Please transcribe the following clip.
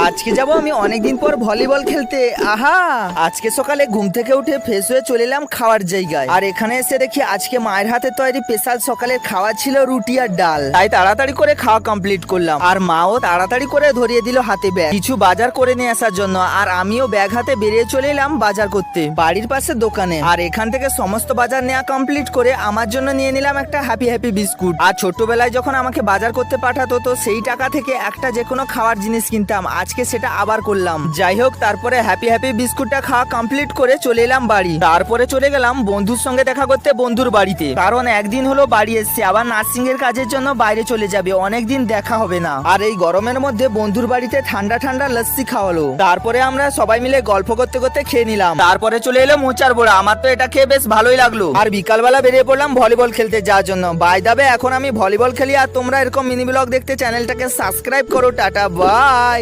আজকে যাব আমি অনেকদিন পর ভলিবল খেলতে। আহা, আজকে সকালে ঘুম থেকে উঠে ফ্রেশ হয়ে চলে এলাম খাওয়ার জায়গায়। আর এখানে এসে দেখি আজকে মায়ের হাতে তৈরি স্পেশাল সকালের খাওয়া ছিল রুটি আর ডাল। তাই তাড়াতাড়ি করে খাওয়া কমপ্লিট করলাম। আর মাও তাড়াতাড়ি করে ধরিয়ে দিল হাতে ব্যাগ কিছু বাজার করে নিয়ে আসার জন্য। আর আমিও ব্যাগ হাতে বেরিয়ে চলে এলাম বাজার করতে বাড়ির পাশে দোকানে। আর এখান থেকে সমস্ত বাজার নেওয়া কমপ্লিট করে আমার জন্য নিয়ে নিলাম একটা হ্যাপি হ্যাপি বিস্কুট। আর ছোটবেলায় যখন আমাকে বাজার করতে পাঠাতো তো সেই টাকা থেকে একটা যে কোনো খাওয়ার জিনিস কিনতাম, আজকে সেটা আবার করলাম। যাই হোক, তারপরে হ্যাপি হ্যাপি বিস্কুটটা খাওয়া কমপ্লিট করে চলে এলাম বাড়ি। তারপরে চলে গেলাম বন্ধুর সঙ্গে দেখা করতে বন্ধুর বাড়িতে, কারণ একদিন হলো বাড়ি এসছে, আবার নার্সিং এর কাজের জন্য বাইরে চলে যাবে, অনেকদিন দেখা হবে না। আর এই গরমের মধ্যে বন্ধুর বাড়িতে ঠান্ডা ঠান্ডা লস্যি খাওয়ালো। তারপরে আমরা সবাই মিলে গল্প করতে করতে খেয়ে নিলাম। তারপরে চলে এলো মোচার বোড়া। আমার তো এটা খেয়ে বেশ ভালোই লাগলো। আর বিকালবেলা বেরিয়ে পড়লাম ভলিবল খেলতে যাওয়ার জন্য। বাই দাবে এখন আমি ভলিবল খেলি। আর তোমরা এরকম মিনি ব্লগ দেখতে চ্যানেলটাকে সাবস্ক্রাইব করো। Tata bye.